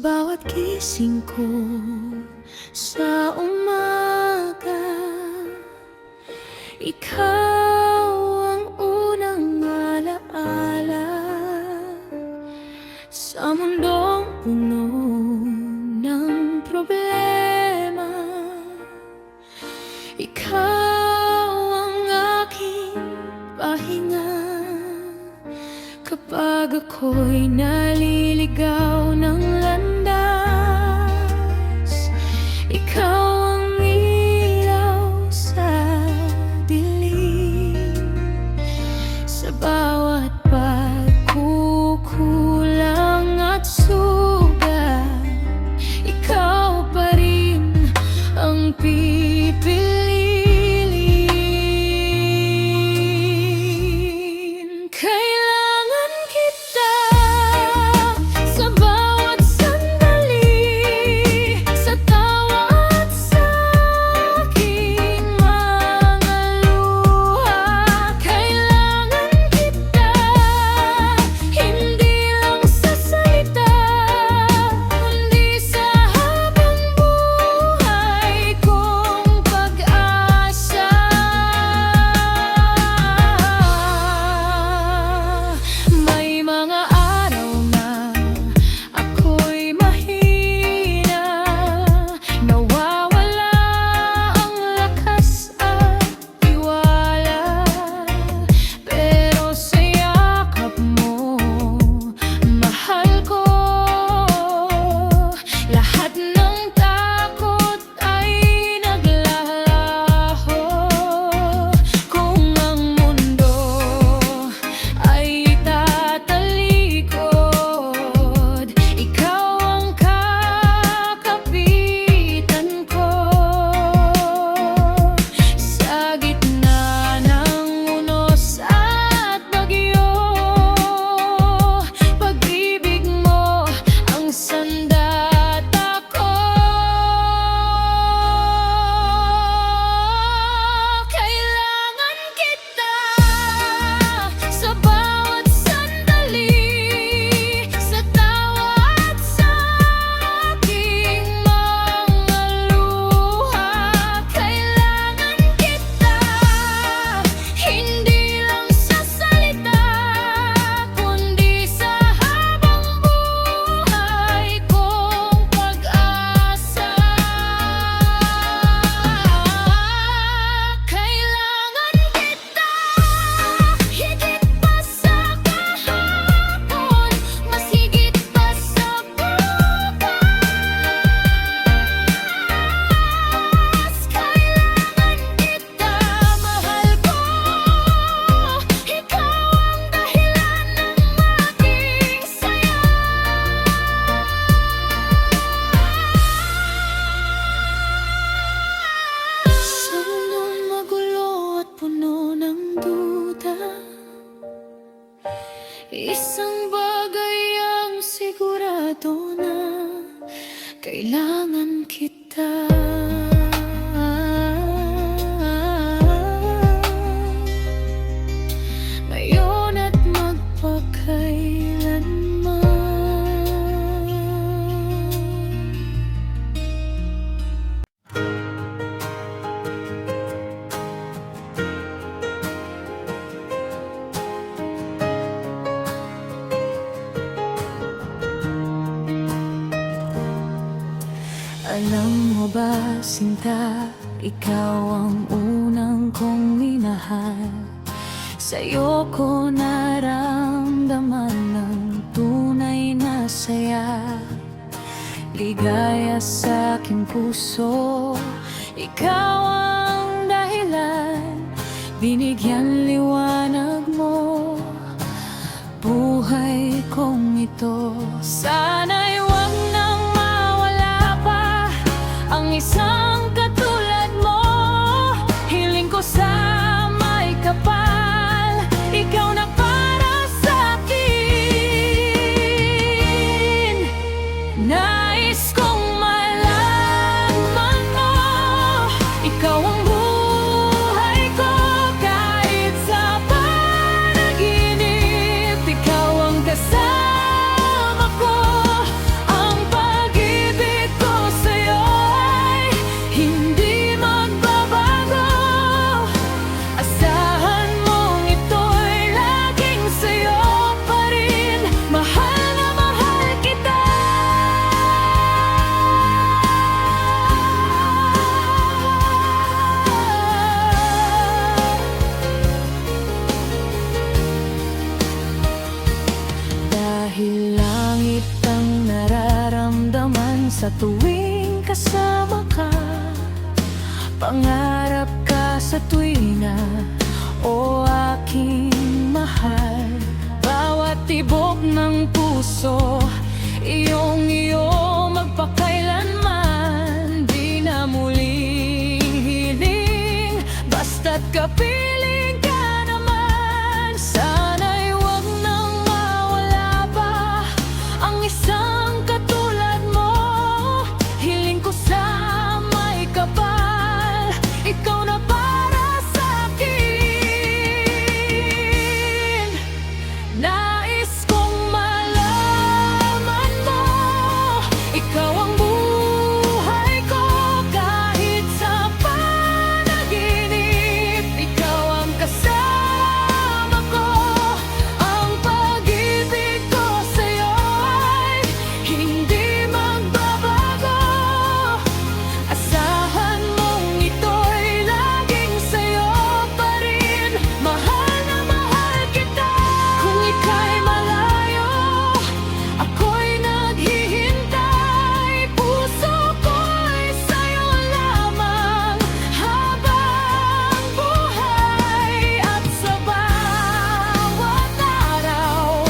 bawat gising ko sa umaga, ikaw ang unang alaala sa mundong puno ng problema. Ikaw ang aking pahinga kapag ako'y naliligaw ng landas. Ikaw ang ilaw sa dilim, sa bawat pagkukulang at sugat. Ikaw pa rin ang pipiliin. Kailangan kita sa bawat sandali, sa tawa at sa aking mga luha. Kailangan kita, hindi lang sa salita, kundi sa habang buhay kong pag-asa. May mga araw na ako'y mahina, nawawala ang lakas at tiwala. Pero sa yakap mo, mahal ko, lahat ng takot ay naglalaho. Kung ang mundo ay tatalikod, ikaw ang kakapitan ko. Sa gitna ng unos at bagyo, pag-ibig mo ang sandata ko. Kailangan kita sa bawat sandali, sa tawa at sa aking mga luha. Kailangan kita, hindi lang sa salita, kundi sa habang buhay kong pag-asa. Kailangan kita, higit pa sa kahapon, mas higit pa sa bukas. Kailangan kita, mahal ko, ikaw ang dahilan ng aking saya. Sa mundong magulo at puno ng duda, isang bagay ang sigurado na kailangan kita. Ngayon at magpakailanman. Alam mo ba, sinta, ikaw ang unang kong minahal. Sa'yo ko naramdaman ng tunay na saya, ligaya sa aking puso. Ikaw ang dahilan, binigyan liwanag mo buhay kong ito. Sana'y wag nang mawala pa ang isang katulad mo. Hiling ko sa may kapal, ikaw na para sa akin. Nais kong malaman mo, ikaw ang buhay ko. Kahit sa panaginip, ikaw ang kasama ko. Ang sa tuwing kasama ka. Pangarap ka sa tuwina, o aking mahal. Bawat tibok ng puso, iyong-iyo magpakailanman. Di na muling hiling, basta't kapiling ka naman. Sana'y wag nang mawala pa ang isang katulad mo. Hiling ko sa may kapal, ikaw na para sa'kin. Nais kong malaman mo, ikaw ang buhay ko. Kahit sa panaginip, ikaw ang kasama ko. Ang pag-ibig ko sa'yo ay hindi magbabago. Asahan mong ito'y laging sa'yo pa rin. Mahal na mahal kita. Kung ika'y malayo, ako'y naghihintay. Puso ko'y sa'yo lamang habang buhay. At sa bawat araw,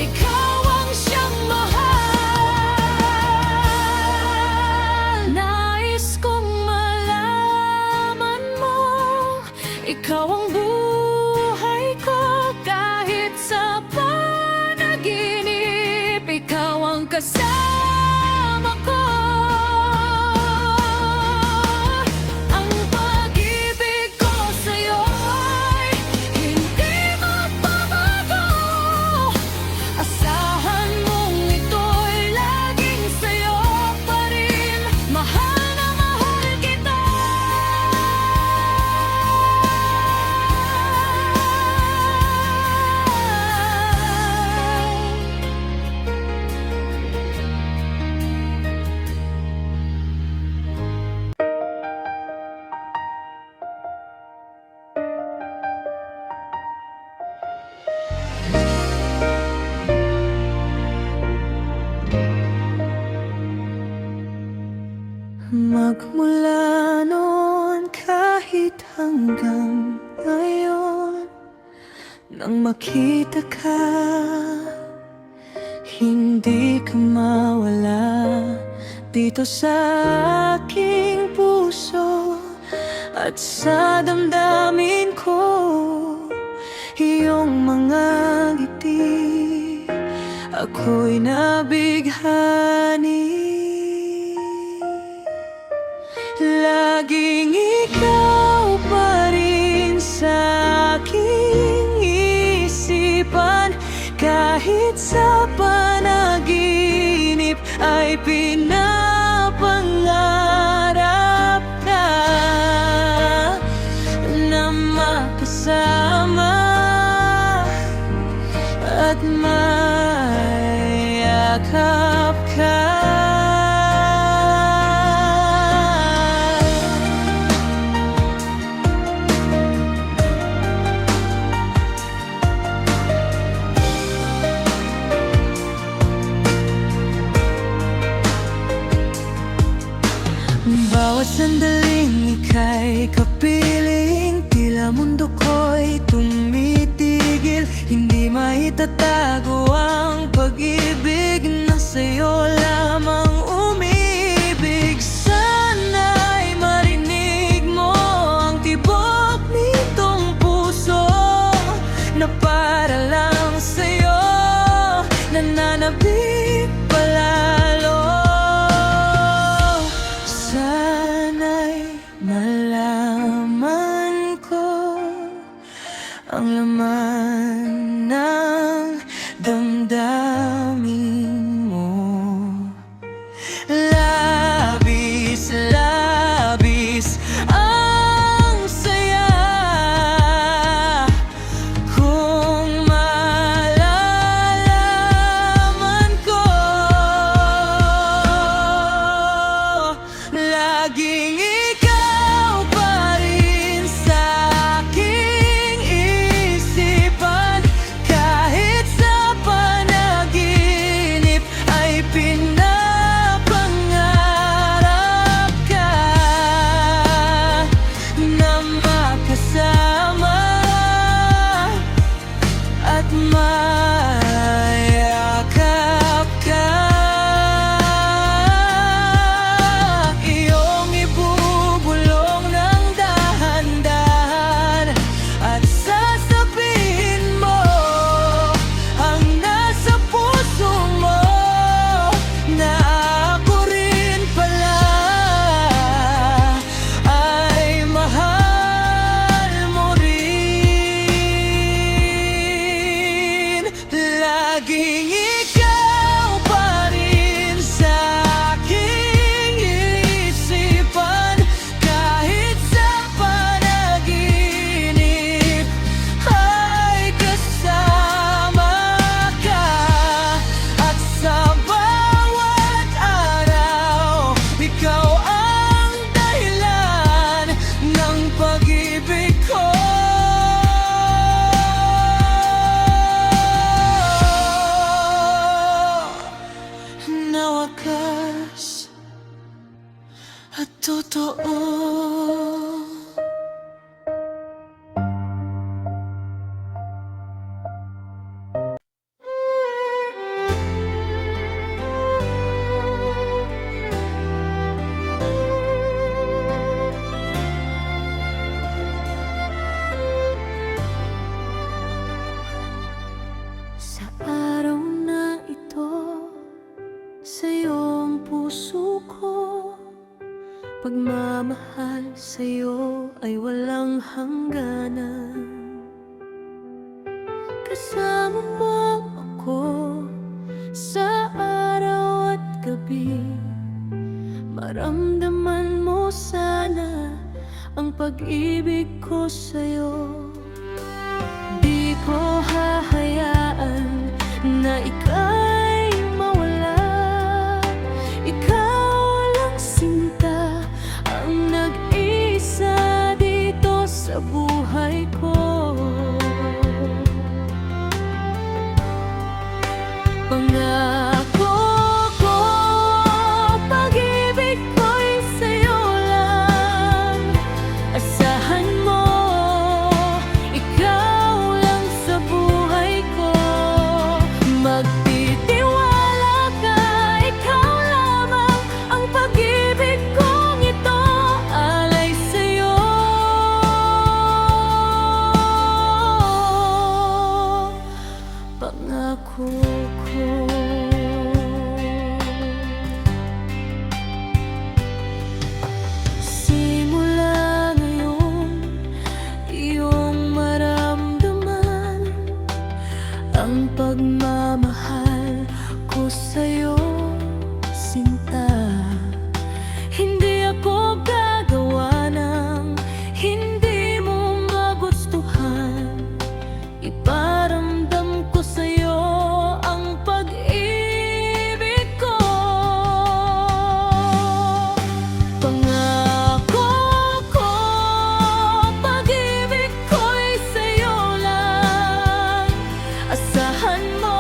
ikaw ang siyang mahal. Nais kong malaman mo, ikaw ang buhay ko. Kahit sa panaginip, ikaw ang kasama ko. Ang pag-ibig ko sa'yo ay hindi magbabago. Asahan mong ito'y laging sa'yo pa rin. Mahal na mahal kita. Magmula noon kahit hanggang ngayon, nang makita ka, hindi ka mawala dito sa aking puso at sa damdamin ko. Iyong mga ngiti, ako'y nabighani. Laging ikaw pa rin sa aking isipan. Kahit sa panaginip ay pinapangarap na makasama at mayakap ka. Bawat sandaling ika'y kapiling, tila mundo ko'y tumitigil. Hindi maitatago ang pag-ibig na sa'yo lamang umibig. Sana'y marinig mo ang tibok nitong puso na para lang sa'yo nananabik palalo. Sana'y malaman ko ang laman ng damdamin mo. Labis-labis ang saya kung malalaman ko. Laging ikaw pa rin sa aking isipan. Kahit sa panaginip ay pinapangarap at totoo. Sa araw na ito, sa iyong puso ko, pagmamahal sa'yo ay walang hangganan. Kasama mo ako sa araw at gabi, maramdaman mo sana ang pag-ibig ko sa'yo. Di ko hahayaan na ika'y mawala. Ikaw lang sinta ang nag-isa dito sa buhay ko. Pangako ko, pag-ibig ko'y sa'yo lang. Asahan mo, ikaw lang sa buhay ko. Magtitiwala ka, ikaw lamang ang pag-ibig kong ito alay sa'yo. Pangako ko. Simula ngayon, iyong maramdaman ang pagmamahal ko sa'yo, sinta. Hindi ako gagawa ng hindi mo magustuhan. Iparamdam ko sa'yo ang pag-ibig ko. Pangako ko, pag-ibig ko'y sa'yo lang. Asahan mo,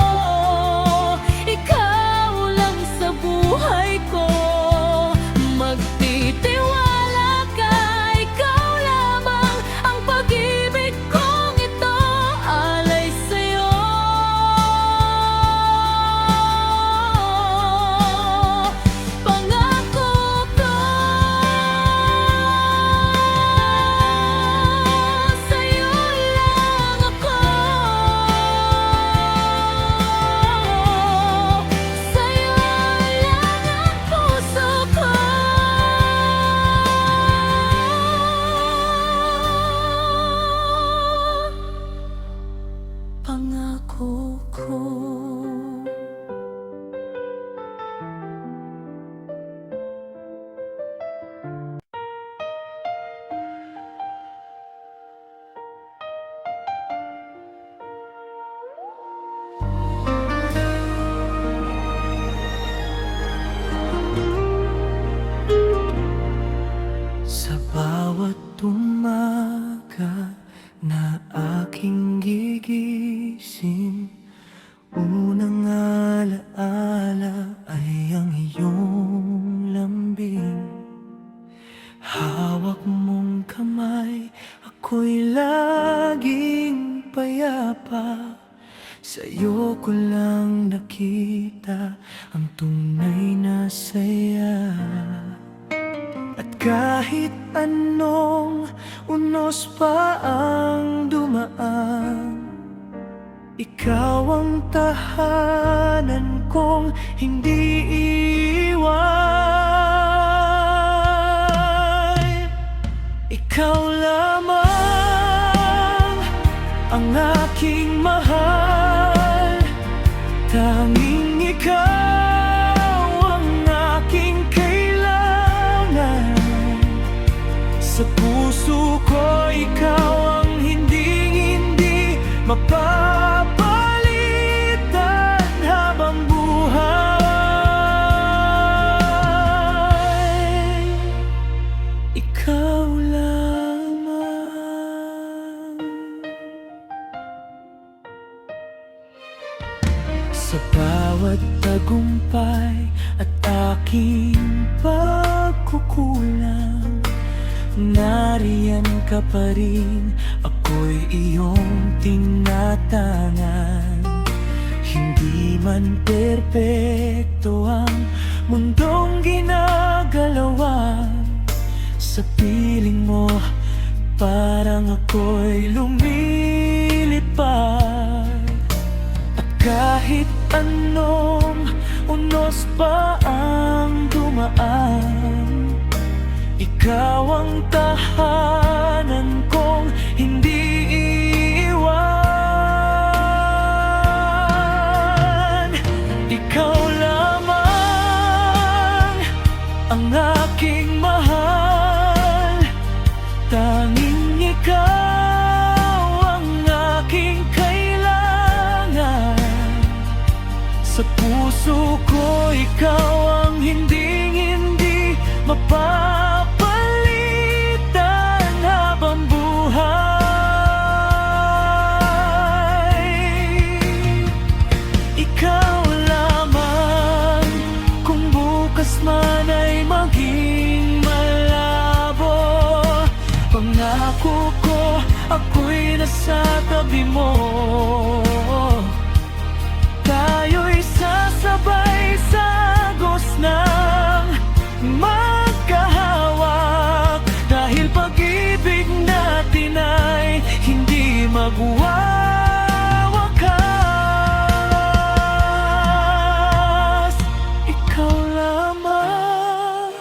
ikaw lang sa buhay ko. Magtitiwala ka, ikaw lamang ang pag-ibig kong ito alay sa'yo. Pangako ko, sa'yo lang ako. Sa'yo lang ang puso ko. Pangako ko. Sa bawat umaga na aking gigising, unang alaala ay ang iyong lambing. Hawak mong kamay, ako'y laging payapa. Sa'yo ko lang nakita ang tunay na saya. At kahit anong unos pa ang dumaan, ikaw ang tahanan kong hindi iwan. Ikaw lamang ang aking mahal, tanging ikaw ang aking kailangan. Sa puso ko, ikaw ang hindi mapapalitan habang buhay. Ikaw lamang. Sa ka pa rin, ako'y iyong tinatangan. Hindi man perpekto ang mundong ginagalawan, sa piling mo parang ako'y lumilipad. At kahit anong unos pa ang dumaan, ikaw ang tahanan kong hindi iiwan. Ikaw lamang ang aking mahal, tanging ikaw ang aking kailangan. Sa puso ko ikaw ang hindi mapapalitan habang buhay. Ikaw lamang, kung bukas man ay maging malabo, pangako ko ako'y nasa tabi mo. Tayo'y sasabay sa agos ng magkahawak, dahil pag-ibig natin ay hindi magwawakas. Ikaw lamang,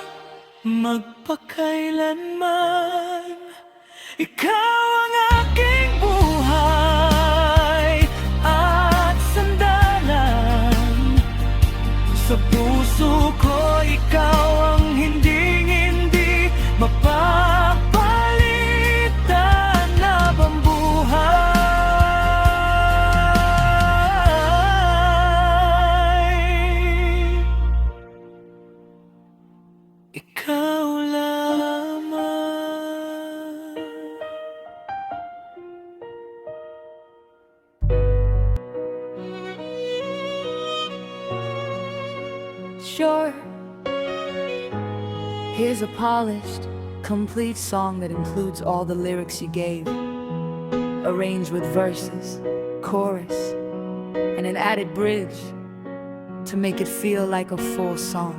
magpakailanman, ikaw ang aking buhay at sandalan. Sa puso ko ikaw ang hindi mapapalitan habang buhay. Ikaw lamang. Sure, here's a polished, complete song that includes all the lyrics you gave, arranged with verses, chorus, and an added bridge to make it feel like a full song.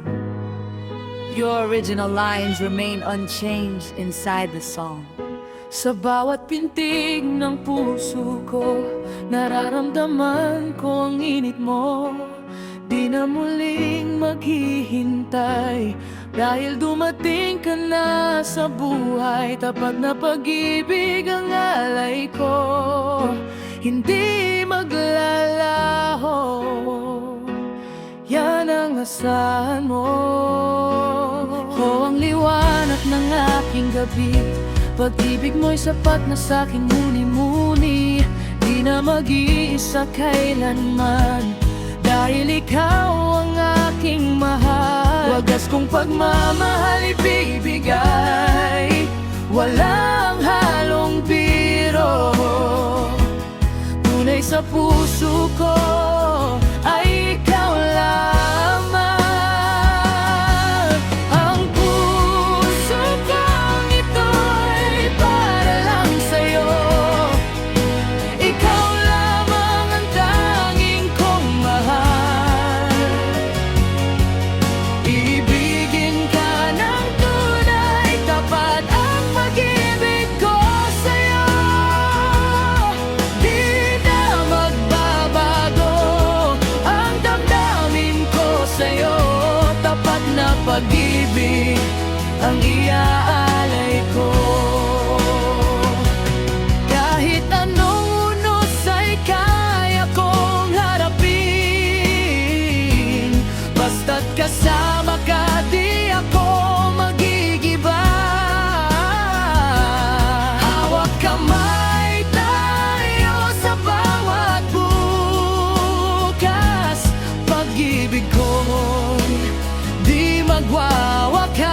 Your original lines remain unchanged inside the song. Sa bawat pintig ng puso ko, nararamdaman ko ang init mo. Di na muling maghihintay, dahil dumating ka na sa buhay. Tapat na pag-ibig ang alay ko, hindi maglalaho. Yan ang asahan mo. O ang liwanag ng aking gabi, pag-ibig mo'y sapat na sa'king muni-muni. Di na mag-iisa kailanman, dahil ikaw ang aking mahal. Wagas kong pagmamahal ibibigay, walang halong biro. Tunay sa puso ko ay ikaw lamang. Ang puso kong ito'y para lang sa'yo. Ikaw lamang ang tanging kong mahal. Ibigin ka ng tunay, tapat ang pag-ibig ko sa'yo. Di na magbabago ang damdamin ko sa'yo. Tapat na pag-ibig ang iaalay ko. Kahit anong unos ay kaya kong harapin, basta't kasama ka di ako magigiba. Hawak kamay tayo sa bawat bukas, pag-ibig ko'y di magwawakas.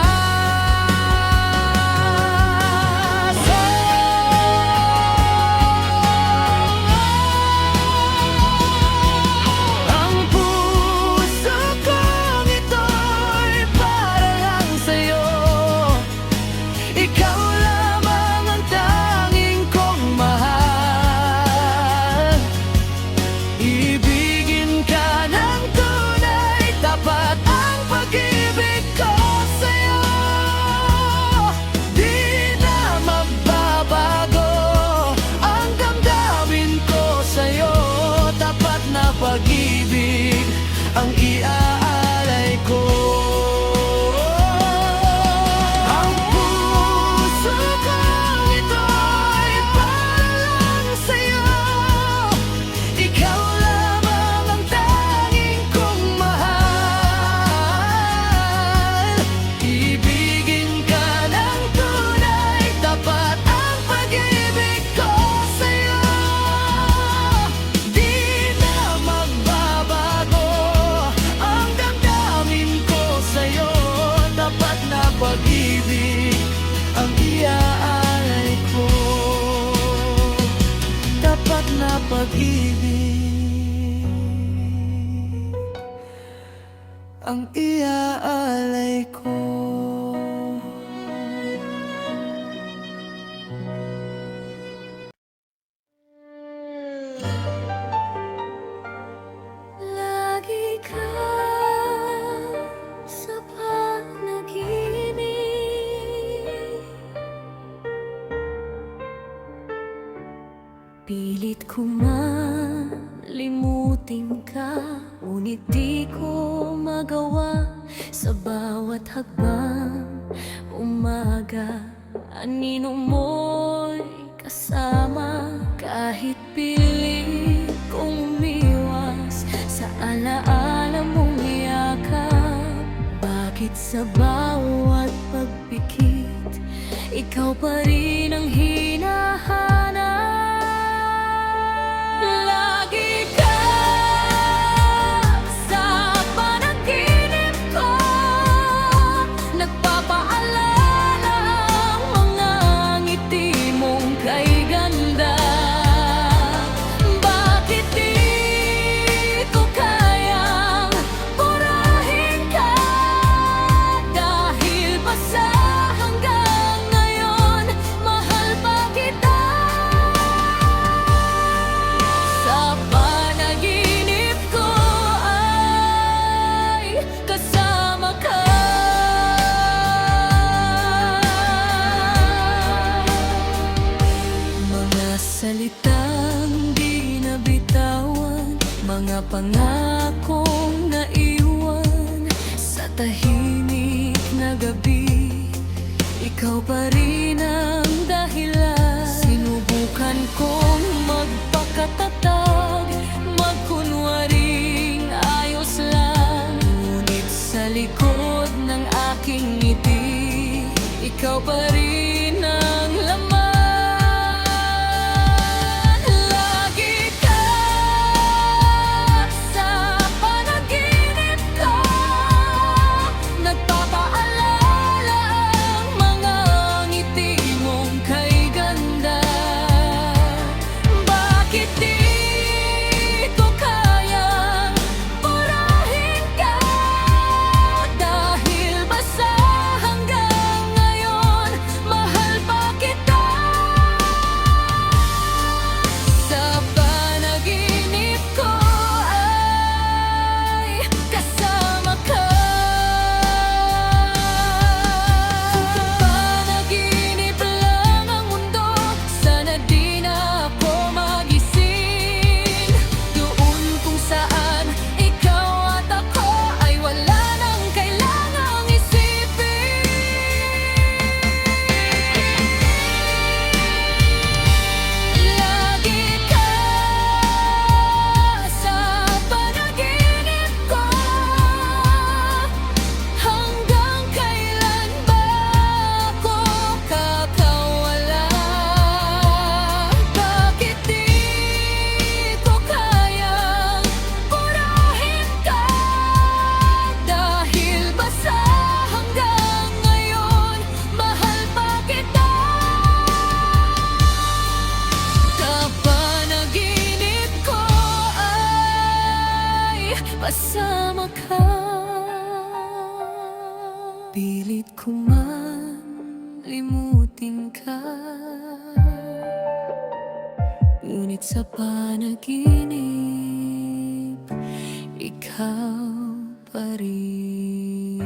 pag-ibig ang iaalay ko. Tapat na pag-ibig ang iaalay ko. Lagi ka sa panaginip, pilit ko malimutin ka, ngunit di ko magawa. Sa bawat hakbang umaga, anino mo'y kasama. Kahit pilit kong umiwas sa alaala mong yakap, bakit sa bawat pagpikit ikaw pa rin ang hinahanap? Lagi ka sa panaginip ko, nagpapaalala ang mga ngiti mong kay ganda. Bakit di ko kayang purahin ka? Dahil ba sa hanggang ngayon mahal pa kita? Sa panaginip ko ay kasama ka. Mga salitang di nabitawan, mga pangakong naiwan sa tahimik na gabi, ikaw pa rin ang dahilan. Sinubukan kong magpakatatag, magkunwaring ayos lang, ngunit sa likod ng aking ngiti, ikaw pa rin ang laman. Lagi ka sa panaginip ko, nagpapaalala ang mga ngiti mong kay ganda. Bakit di ko kayang purahin ka? Dahil ba sa hanggang ngayon mahal pa kita? Sa panaginip ko ay kasama ka. Panaginip lang ang mundo, sana di na ako magising. Doon kung saan ikaw at ako ay wala nang kailangang isipin. Lagi ka sa panaginip ko, hanggang kailan ba ako kakawala? Bakit di ko kayang purahin ka? Dahil ba sa hanggang ngayon mahal pa kita? Sa panaginip ko ay kasama ka. Pilit ko man limutin ka, ngunit sa panaginip ikaw pa rin.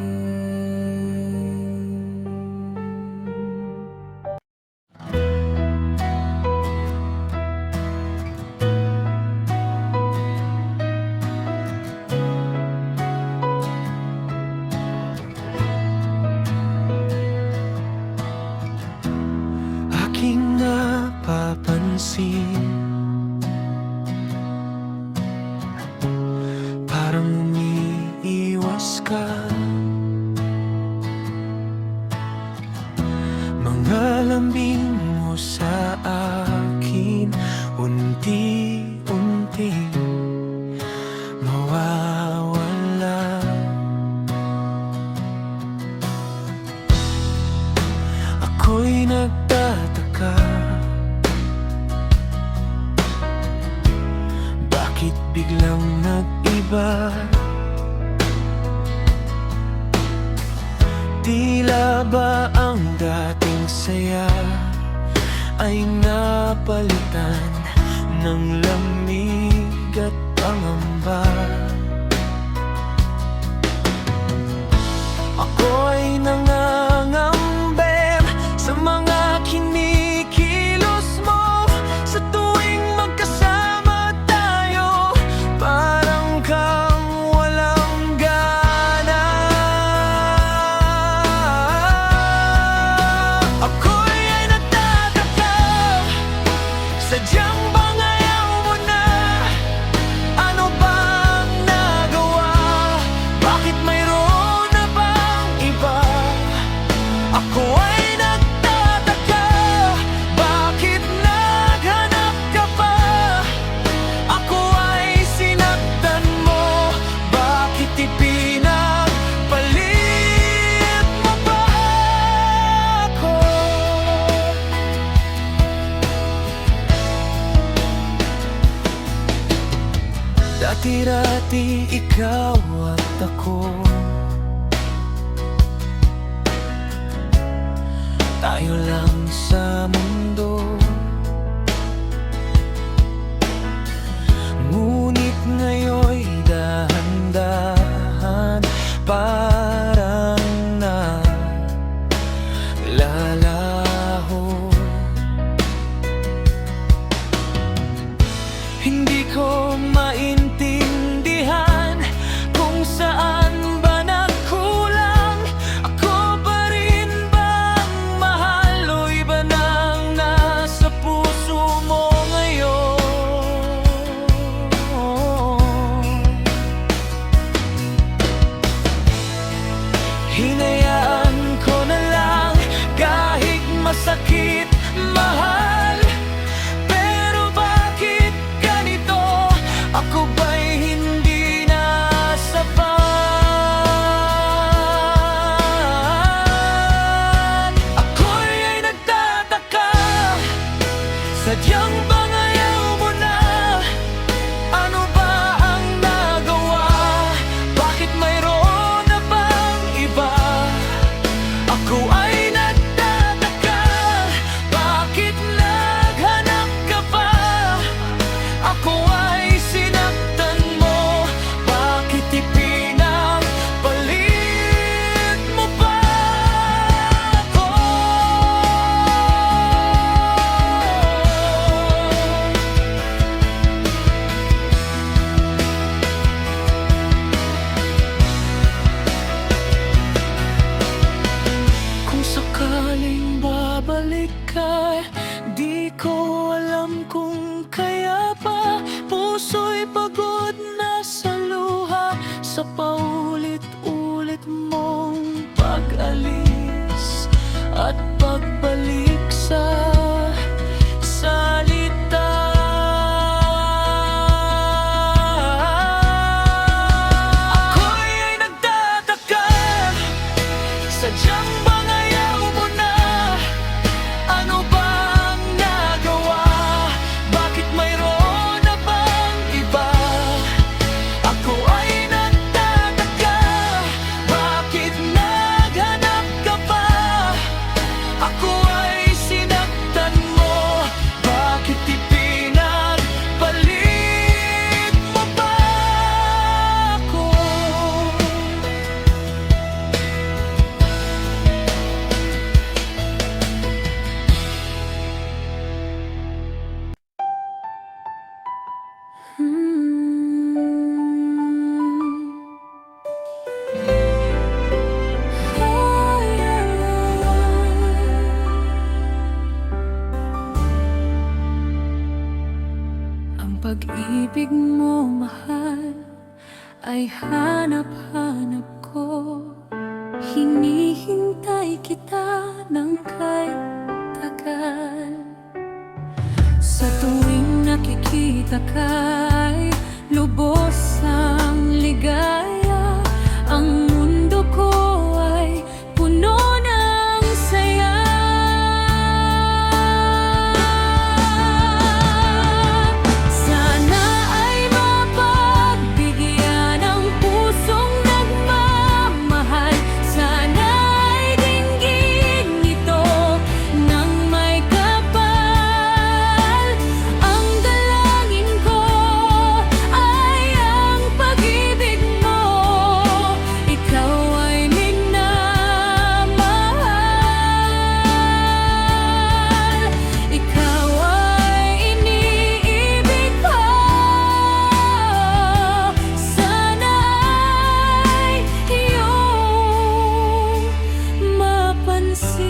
Aking napapansin, parang umiiwas ka. Mga lambing mo sa akin unti-unting mawawala. Ako'y nagtataka, bakit biglang nag-iba? Tila ba ang dating saya ay napalitan ng lamig at pangamba? Ako ay nangangamber sa mga kinikilos mo. Sa tuwing magkasama tayo, parang kang walang gana. Ako'y ay nagtataka, sadyang bang ayaw mo na? Ano bang nagawa? Bakit mayroon na bang iba? Ako ay nagtataka, bakit naghanap ka pa? Ako ay sinaktan mo, bakit ipinagpalit mo ba ako? Dati-dati ikaw at ako, tayo lang sa mundo. Ngunit ngayon'y dahan-dahan parang nalalaho. Hindi ko maintindihan kung saan ba nagkulang. Ako pa rin bang mahal o iba nang nasa puso mo ngayon? Hinayaan ko na lang kahit masakit, mahal. Pero bakit ganito? Ako ba'y hindi nasapat? Ako'y ay nagtataka, sadyang bang ayaw mo na? Ano ba ang nagawa? Bakit mayroon na bang iba? Ako ay nagtataka, bakit naghanap ka pa? Ako ay sinaktan mo, bakit ipinagpalit mo ba ako? Kung sakaling babalik ka, di ko alam kung kaya pa. Puso'y pagod na sa luha, sa paulit-ulit mong pag-alis at pagbalik sa salita. Ako'y ay nagtataka, sadyang bang ayaw mo na? Ano bang nagawa? Bakit mayroon na bang iba? Ako ay nagtataka, bakit naghanap ka pa? Ako ay sinaktan mo, bakit ipinagpalit mo ba ako? Ang pag-ibig mo, mahal, ay hanap-hanap ko. Hinihintay kita ng kahit tagal. Sa tuwing nakikita ka'y lubos ang ligaya. Ang mundo ko ay puno ng saya. Asahan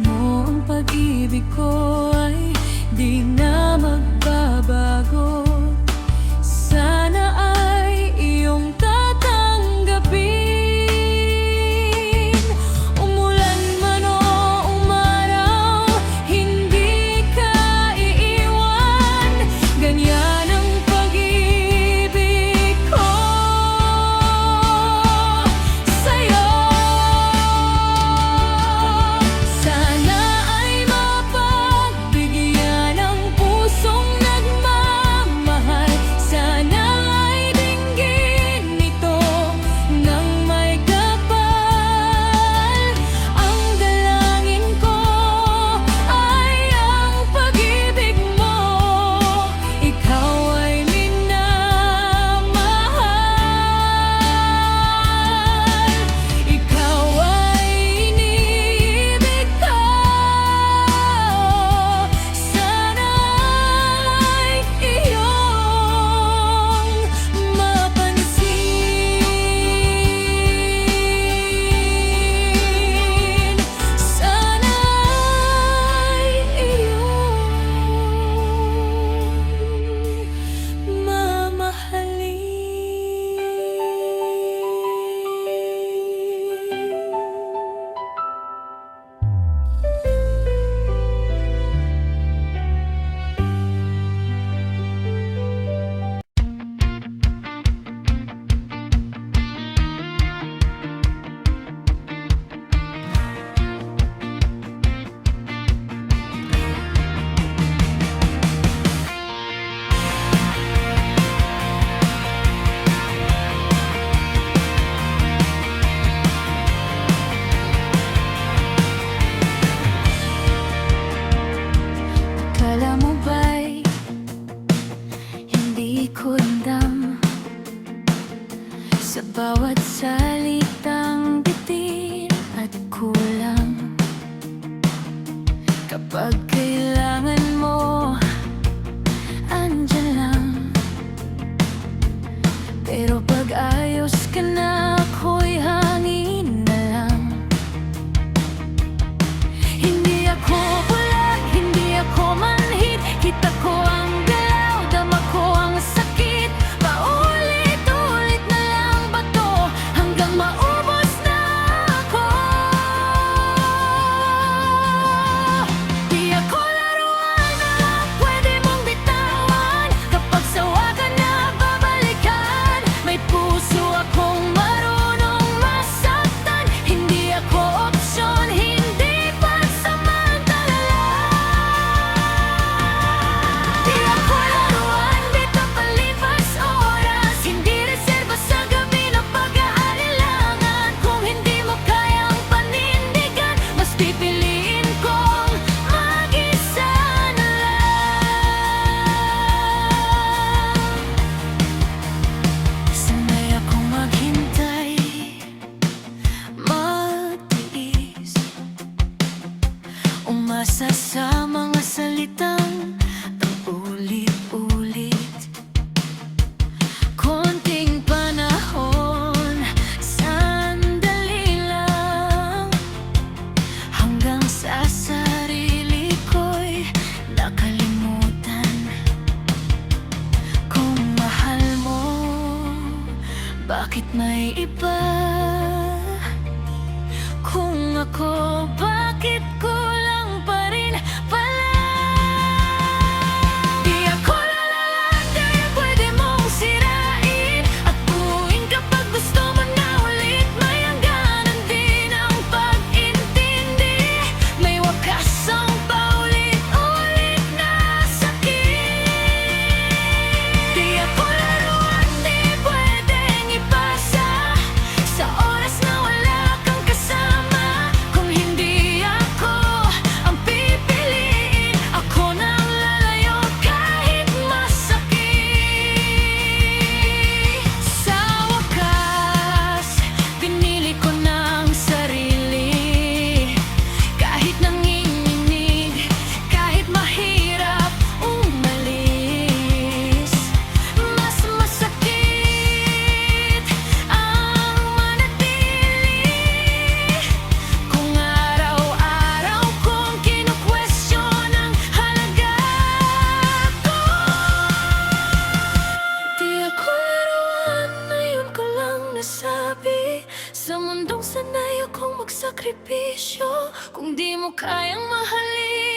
mo ang pag-ibig ko ay di na magbabago. Sana ay iyong tatanggapin. Umulan man o umaraw, hindi ka iiwan. Ganyan ang pag-ibig ko sa'yo. Sana ay mapagbigyan ang pusong nagmamahal. Sana ay dinggin ito ng may kapal. Ang dalangin ko ay ang pag-ibig mo. Ikaw ay minamahal. Ikaw ay inibig ko. Sana ay iyong mapansin. Sana ay iyong mamahalin. Akala mo ba'y hindi ko ramdam sa bawat salitang bitin at kulang? Kapag kailangan mo, andyan lang. Pero pag ayos ka na, ako'y hangin na lang. Hindi ako bulag, hindi ako manhid. Kita ko ang galaw, dama ko ang sakit. Paulit-ulit na lang ba to hanggang maubos na ako? Di ako laruan na pwede mong bitawan. Kapag sawa ka na, babalikan. May puso akong marunong masaktan. Hindi ako opsyon, hindi pansamantala. Di ako laruan, dito palipas oras. Hindi reserba sa gabi na pag-aalilangan. Kung hindi mo kayang panindigan, mas pipiliin kong mag-isa na lang. Sanay akong maghintay, magtiis, umasa sa mga salitang paulit-ulit. Konting panahon, sandali lang, hanggang sa sarili ko'y nakalimutan. Kung mahal mo, bakit may iba? Kung ako, bakit kulang pa rin pala? Di ako lalande, pwede mong sirain at buuin kapag gusto mo na ulit. May hangganan din ang pag-intindi. May wakas ang paulit-ulit na sakit. Di ako laruan, di pwedeng ipasa sa oras na wala kang kasama. Kung hindi ako nasabi Sa mundong sanay akong magsakripisyo Kung di mo kayang mahalin